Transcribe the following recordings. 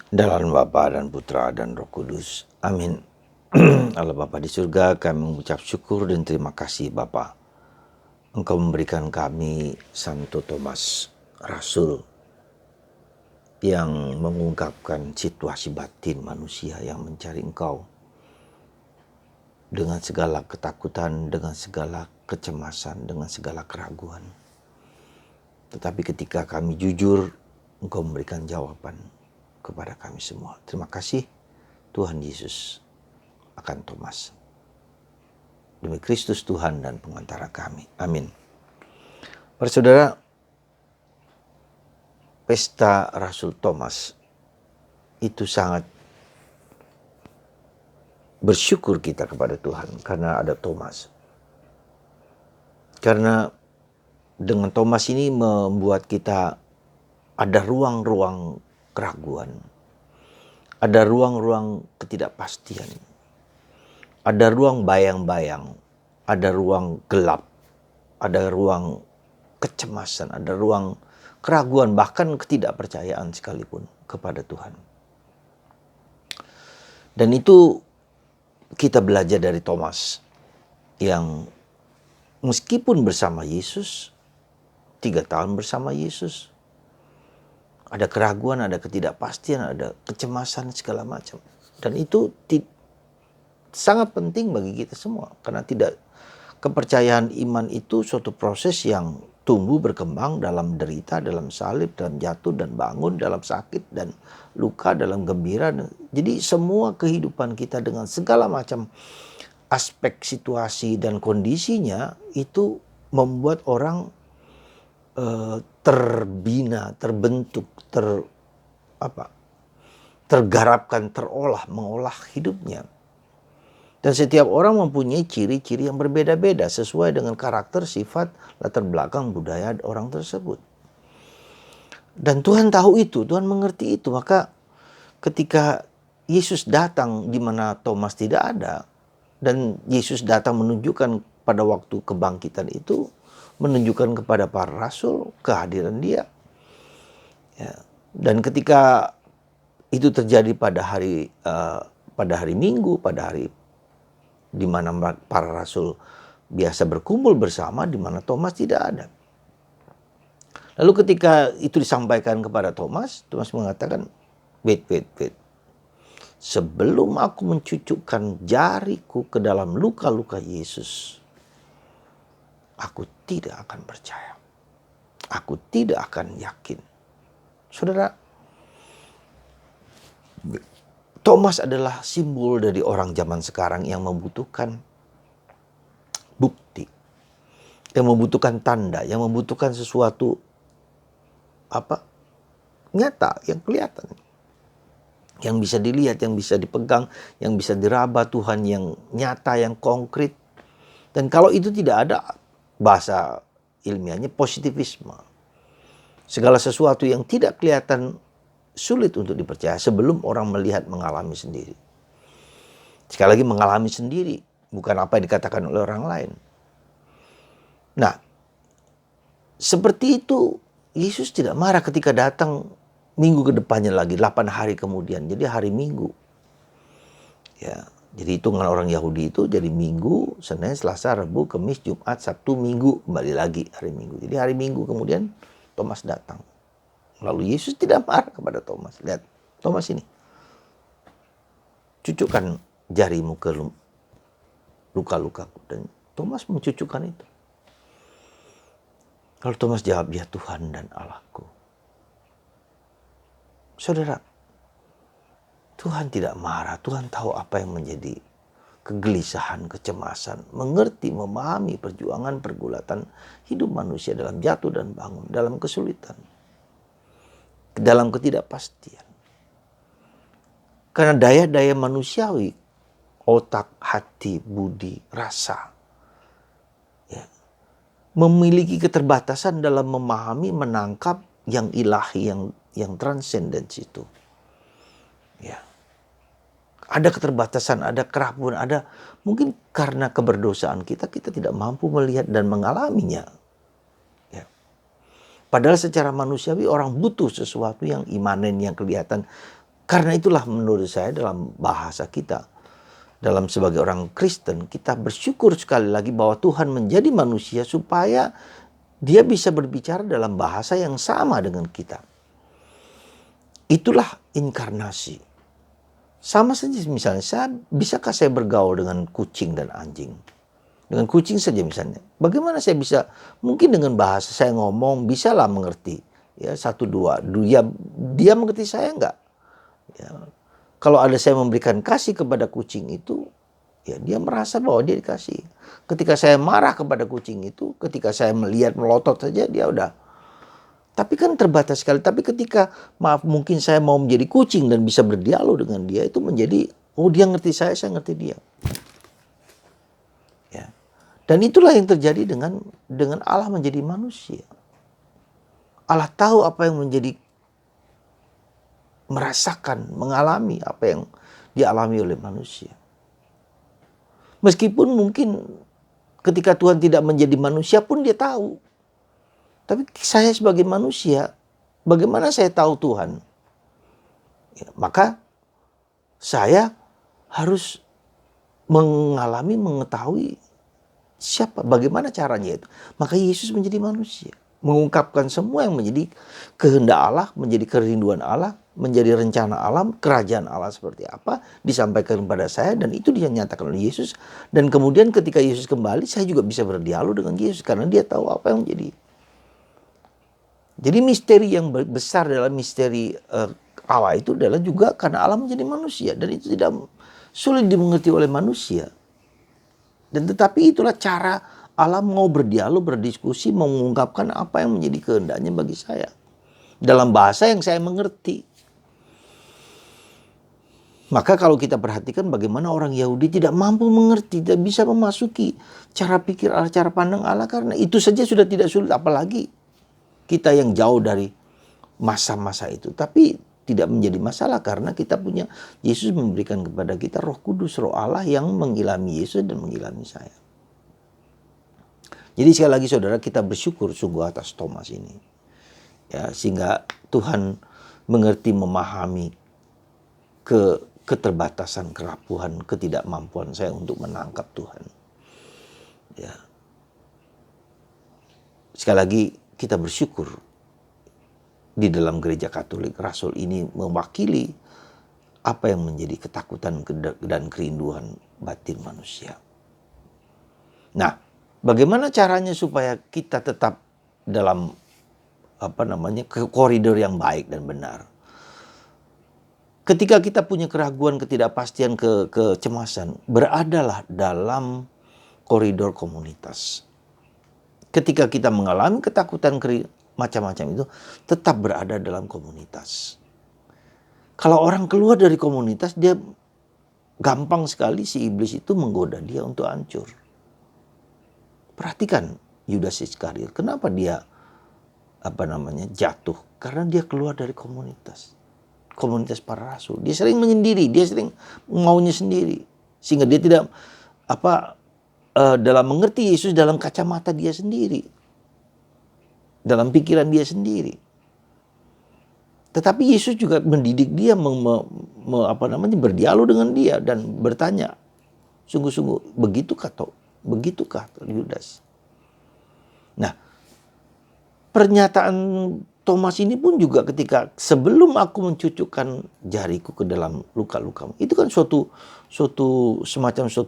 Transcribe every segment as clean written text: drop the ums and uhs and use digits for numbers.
Dalam Bapa dan Putra dan Roh Kudus. Amin. Allah Bapa di surga, kami mengucap syukur dan terima kasih Bapa. Engkau memberikan kami Santo Thomas, Rasul, yang mengungkapkan situasi batin manusia yang mencari Engkau. Dengan segala ketakutan, dengan segala kecemasan, dengan segala keraguan. Tetapi ketika kami jujur, Engkau memberikan jawaban kepada kami semua. Terima kasih Tuhan Yesus akan Thomas. Demi Kristus Tuhan dan pengantara kami. Amin. Para saudara, pesta Rasul Thomas itu sangat bersyukur kita kepada Tuhan karena ada Thomas. Karena dengan Thomas ini membuat kita ada ruang-ruang keraguan. Ada ruang-ruang ketidakpastian. Ada ruang bayang-bayang. Ada ruang gelap. Ada ruang kecemasan. Ada ruang keraguan, bahkan ketidakpercayaan sekalipun kepada Tuhan. Dan itu kita belajar dari Thomas yang meskipun bersama Yesus, 3 tahun bersama Yesus, ada keraguan, ada ketidakpastian, ada kecemasan segala macam. Dan itu sangat penting bagi kita semua. Karena kepercayaan iman itu suatu proses yang tumbuh berkembang dalam derita, dalam salib, dalam jatuh dan bangun, dalam sakit dan luka, dalam gembira. Jadi semua kehidupan kita dengan segala macam aspek situasi dan kondisinya itu membuat orang terbina, terbentuk, tergarapkan, mengolah hidupnya. Dan setiap orang mempunyai ciri-ciri yang berbeda-beda sesuai dengan karakter, sifat, latar belakang, budaya orang tersebut. Dan Tuhan tahu itu, Tuhan mengerti itu. Maka ketika Yesus datang di mana Thomas tidak ada, dan Yesus datang menunjukkan pada waktu kebangkitan itu, menunjukkan kepada para rasul kehadiran Dia. Ya. Dan ketika itu terjadi pada hari Minggu, pada hari di mana para rasul biasa berkumpul bersama, di mana Thomas tidak ada. Lalu ketika itu disampaikan kepada Thomas, Thomas mengatakan, wait. Sebelum aku mencucukkan jariku ke dalam luka-luka Yesus, aku tidak akan percaya. Aku tidak akan yakin. Saudara, Thomas adalah simbol dari orang zaman sekarang yang membutuhkan bukti, yang membutuhkan tanda, yang membutuhkan sesuatu nyata, yang kelihatan, yang bisa dilihat, yang bisa dipegang, yang bisa diraba Tuhan, yang nyata, yang konkret. Dan kalau itu tidak ada, bahasa ilmiahnya positivisme. Segala sesuatu yang tidak kelihatan sulit untuk dipercaya sebelum orang melihat, mengalami sendiri. Sekali lagi, mengalami sendiri, bukan apa yang dikatakan oleh orang lain. Nah, seperti itu Yesus tidak marah ketika datang minggu ke depannya lagi, 8 hari kemudian. Jadi hari Minggu. Ya, jadi hitungan orang Yahudi itu jadi Minggu, Senin, Selasa, Rabu, Kamis, Jumat, Sabtu, Minggu, kembali lagi hari Minggu. Jadi hari Minggu kemudian Thomas datang. Lalu Yesus tidak marah kepada Thomas. Lihat, Thomas ini. Cucukkan jarimu ke luka-lukaku. Dan Thomas mencucukkan itu. Lalu Thomas jawab, ya Tuhan dan Allahku. Saudara, Tuhan tidak marah. Tuhan tahu apa yang menjadi kegelisahan, kecemasan. Mengerti, memahami perjuangan, pergulatan hidup manusia dalam jatuh dan bangun. Dalam kesulitan. Dalam ketidakpastian. Karena daya-daya manusiawi, otak, hati, budi, rasa, ya, memiliki keterbatasan dalam memahami, menangkap yang ilahi, yang transcendence itu. Ya. Ada keterbatasan, ada kerapuhan, ada mungkin karena keberdosaan kita tidak mampu melihat dan mengalaminya. Ya. Padahal secara manusiawi orang butuh sesuatu yang imanen, yang kelihatan. Karena itulah menurut saya dalam bahasa kita, dalam sebagai orang Kristen, kita bersyukur sekali lagi bahwa Tuhan menjadi manusia supaya dia bisa berbicara dalam bahasa yang sama dengan kita. Itulah inkarnasi. Sama saja misalnya, bisakah saya bergaul dengan kucing dan anjing? Dengan kucing saja misalnya. Bagaimana saya bisa, mungkin dengan bahasa saya ngomong, bisalah mengerti. Ya, satu, dua. Dia mengerti saya enggak? Ya. Kalau ada saya memberikan kasih kepada kucing itu, ya dia merasa bahwa dia dikasih. Ketika saya marah kepada kucing itu, ketika saya melihat melotot saja, dia udah. Tapi kan terbatas sekali. Tapi ketika, maaf, mungkin saya mau menjadi kucing dan bisa berdialog dengan dia, itu menjadi, oh dia ngerti saya ngerti dia. Ya. Dan itulah yang terjadi dengan Allah menjadi manusia. Allah tahu apa yang menjadi, merasakan, mengalami apa yang dialami oleh manusia. Meskipun mungkin ketika Tuhan tidak menjadi manusia pun dia tahu. Tapi saya sebagai manusia, bagaimana saya tahu Tuhan? Ya, maka saya harus mengetahui siapa, bagaimana caranya itu. Maka Yesus menjadi manusia. Mengungkapkan semua yang menjadi kehendak Allah, menjadi kerinduan Allah, menjadi rencana Allah, kerajaan Allah seperti apa, disampaikan kepada saya, dan itu dinyatakan oleh Yesus. Dan kemudian ketika Yesus kembali, saya juga bisa berdialog dengan Yesus, karena dia tahu apa yang menjadi. Jadi misteri yang besar dalam misteri Allah itu adalah juga karena Allah menjadi manusia. Dan itu tidak sulit dimengerti oleh manusia. Dan tetapi itulah cara Allah mau berdialog, berdiskusi, mengungkapkan apa yang menjadi kehendaknya bagi saya. Dalam bahasa yang saya mengerti. Maka kalau kita perhatikan bagaimana orang Yahudi tidak mampu mengerti, tidak bisa memasuki cara pikir Allah, cara pandang Allah. Karena itu saja sudah tidak sulit, apalagi kita yang jauh dari masa-masa itu. Tapi tidak menjadi masalah karena kita punya, Yesus memberikan kepada kita Roh Kudus, Roh Allah yang mengilhami Yesus dan mengilhami saya. Jadi sekali lagi saudara, kita bersyukur sungguh atas Thomas ini. Ya, sehingga Tuhan mengerti, memahami keterbatasan, kerapuhan, ketidakmampuan saya untuk menangkap Tuhan. Ya. Sekali lagi kita bersyukur di dalam gereja Katolik, Rasul ini mewakili apa yang menjadi ketakutan dan kerinduan batin manusia. Nah, bagaimana caranya supaya kita tetap dalam koridor yang baik dan benar? Ketika kita punya keraguan, ketidakpastian, kecemasan, beradalah dalam koridor komunitas. Ketika kita mengalami ketakutan macam-macam itu, tetap berada dalam komunitas. Kalau orang keluar dari komunitas, dia gampang sekali si iblis itu menggoda dia untuk hancur. Perhatikan Yudas Iskariot, kenapa dia jatuh? Karena dia keluar dari komunitas para rasul. Dia sering menyendiri, dia sering maunya sendiri, sehingga dia tidak dalam mengerti Yesus dalam kacamata dia sendiri, dalam pikiran dia sendiri. Tetapi Yesus juga mendidik dia, berdialog dengan dia dan bertanya, sungguh-sungguh begitukah Yudas? Nah, pernyataan Thomas ini pun juga ketika sebelum aku mencucukkan jariku ke dalam luka-lukamu, itu kan suatu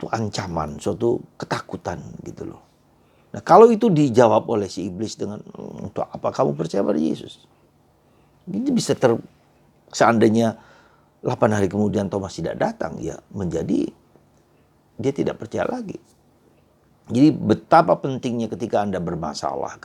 ancaman, suatu ketakutan gitu loh. Nah, kalau itu dijawab oleh si iblis dengan, untuk apa kamu percaya pada Yesus? Ini bisa seandainya 8 hari kemudian Thomas tidak datang, ya menjadi dia tidak percaya lagi. Jadi betapa pentingnya ketika Anda bermasalah,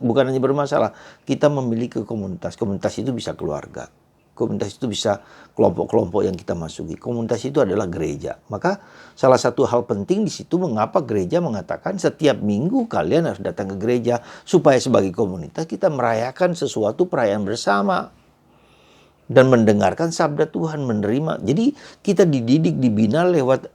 bukan hanya bermasalah, kita memiliki komunitas. Komunitas itu bisa keluarga. Komunitas itu bisa kelompok-kelompok yang kita masuki. Komunitas itu adalah gereja. Maka salah satu hal penting di situ mengapa gereja mengatakan setiap minggu kalian harus datang ke gereja. Supaya sebagai komunitas kita merayakan sesuatu perayaan bersama. Dan mendengarkan sabda Tuhan, menerima. Jadi kita dididik, dibina lewat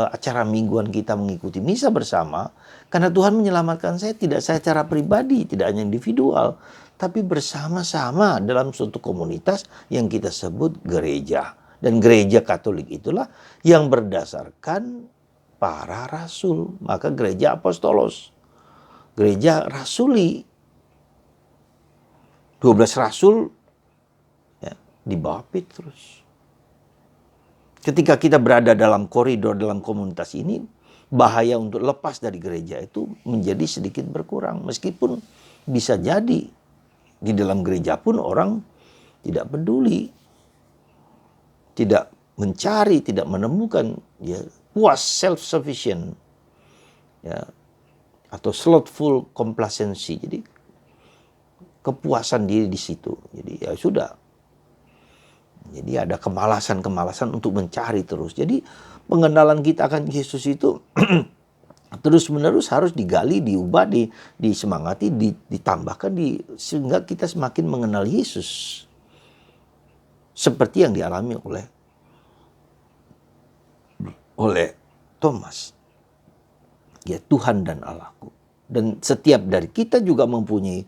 acara mingguan kita mengikuti misa bersama, karena Tuhan menyelamatkan saya tidak secara pribadi, tidak hanya individual, tapi bersama-sama dalam suatu komunitas yang kita sebut gereja. Dan gereja Katolik itulah yang berdasarkan para rasul. Maka gereja apostolos, gereja rasuli, 12 rasul ya, di bawah Petrus. Ketika kita berada dalam koridor, dalam komunitas ini, bahaya untuk lepas dari gereja itu menjadi sedikit berkurang. Meskipun bisa jadi di dalam gereja pun orang tidak peduli, tidak mencari, tidak menemukan ya, puas, self-sufficient ya, atau slothful complacency. Jadi kepuasan diri di situ. Jadi ya sudah. Jadi ada kemalasan-kemalasan untuk mencari terus. Jadi pengenalan kita akan Yesus itu terus-menerus harus digali, diubah, disemangati, ditambahkan, sehingga kita semakin mengenal Yesus. Seperti yang dialami oleh Thomas. Ya, Tuhan dan Allahku. Dan setiap dari kita juga mempunyai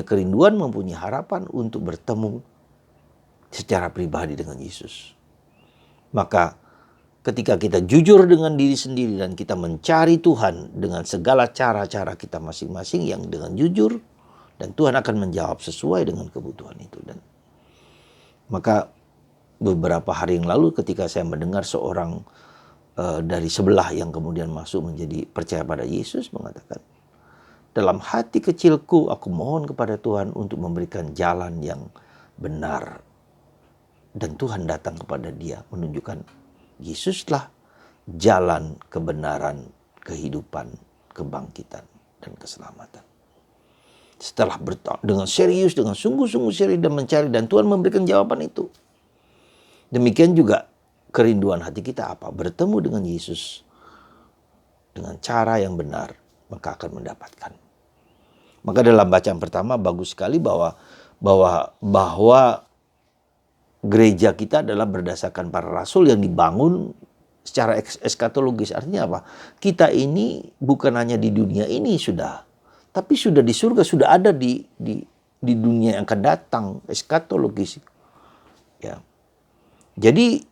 kerinduan, mempunyai harapan untuk bertemu secara pribadi dengan Yesus. Maka ketika kita jujur dengan diri sendiri dan kita mencari Tuhan dengan segala cara-cara kita masing-masing yang dengan jujur, dan Tuhan akan menjawab sesuai dengan kebutuhan itu. Dan maka beberapa hari yang lalu ketika saya mendengar seorang dari sebelah yang kemudian masuk menjadi percaya pada Yesus mengatakan, dalam hati kecilku aku mohon kepada Tuhan untuk memberikan jalan yang benar. Dan Tuhan datang kepada dia menunjukkan Yesuslah jalan kebenaran, kehidupan, kebangkitan, dan keselamatan. Setelah dengan serius, dengan sungguh-sungguh serius dan mencari, dan Tuhan memberikan jawaban itu. Demikian juga kerinduan hati kita apa? Bertemu dengan Yesus dengan cara yang benar, maka akan mendapatkan. Maka dalam bacaan pertama bagus sekali bahwa gereja kita adalah berdasarkan para rasul yang dibangun secara eskatologis. Artinya apa? Kita ini bukan hanya di dunia ini sudah, tapi sudah di surga, sudah ada di dunia yang akan datang, eskatologis. Ya. Jadi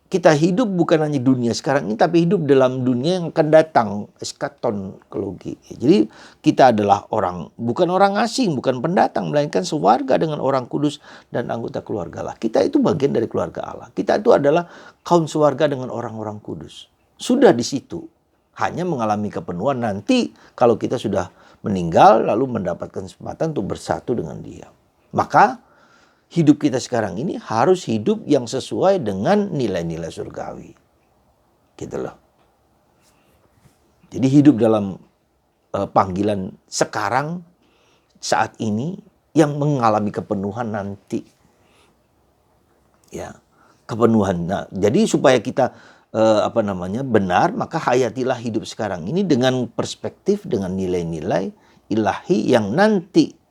kita hidup bukan hanya dunia sekarang ini, tapi hidup dalam dunia yang akan datang, eskatologi. Jadi kita adalah bukan orang asing, bukan pendatang, melainkan sewarga dengan orang kudus dan anggota keluarga Allah. Kita itu bagian dari keluarga Allah. Kita itu adalah kaum sewarga dengan orang-orang kudus. Sudah di situ, hanya mengalami kepenuhan nanti kalau kita sudah meninggal lalu mendapatkan kesempatan untuk bersatu dengan Dia. Maka hidup kita sekarang ini harus hidup yang sesuai dengan nilai-nilai surgawi. Gitu loh. Jadi hidup dalam panggilan sekarang, saat ini, yang mengalami kepenuhan nanti. Ya, kepenuhan. Nah, jadi supaya kita benar, maka hayatilah hidup sekarang ini dengan perspektif, dengan nilai-nilai ilahi yang nanti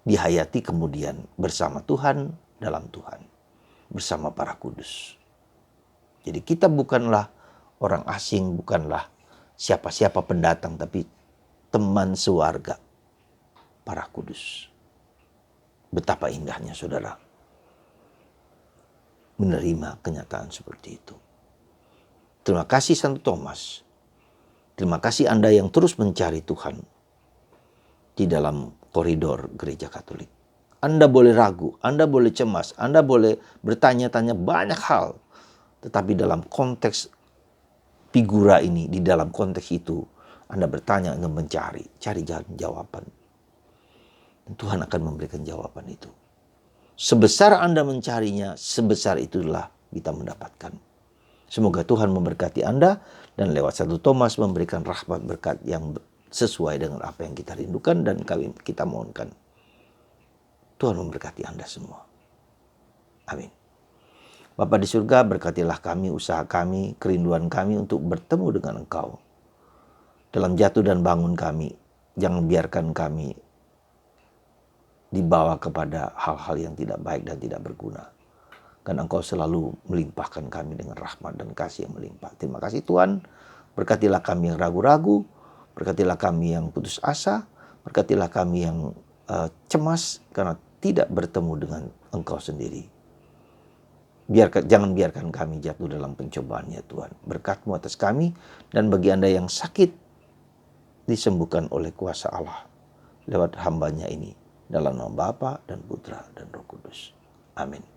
dihayati kemudian bersama Tuhan, dalam Tuhan, bersama para kudus. Jadi kita bukanlah orang asing, bukanlah siapa-siapa pendatang, tapi teman sewarga para kudus. Betapa indahnya saudara menerima kenyataan seperti itu. Terima kasih Santo Thomas. Terima kasih Anda yang terus mencari Tuhan di dalam koridor gereja Katolik. Anda boleh ragu, Anda boleh cemas, Anda boleh bertanya-tanya banyak hal. Tetapi dalam konteks figura ini, di dalam konteks itu, Anda bertanya, Anda cari jawaban. Dan Tuhan akan memberikan jawaban itu. Sebesar Anda mencarinya, sebesar itulah kita mendapatkan. Semoga Tuhan memberkati Anda dan lewat Santo Thomas memberikan rahmat berkat yang sesuai dengan apa yang kita rindukan dan kita mohonkan. Tuhan memberkati Anda semua. Amin. Bapa di surga, berkatilah kami, usaha kami, kerinduan kami untuk bertemu dengan Engkau. Dalam jatuh dan bangun kami, jangan biarkan kami dibawa kepada hal-hal yang tidak baik dan tidak berguna. Karena Engkau selalu melimpahkan kami dengan rahmat dan kasih yang melimpah. Terima kasih Tuhan, berkatilah kami yang ragu-ragu, berkatilah kami yang putus asa, berkatilah kami yang cemas karena tidak bertemu dengan Engkau sendiri. Jangan biarkan kami jatuh dalam pencobaan ya Tuhan. Berkat-Mu atas kami, dan bagi Anda yang sakit, disembuhkan oleh kuasa Allah lewat hambanya ini. Dalam nama Bapa dan Putra dan Roh Kudus. Amin.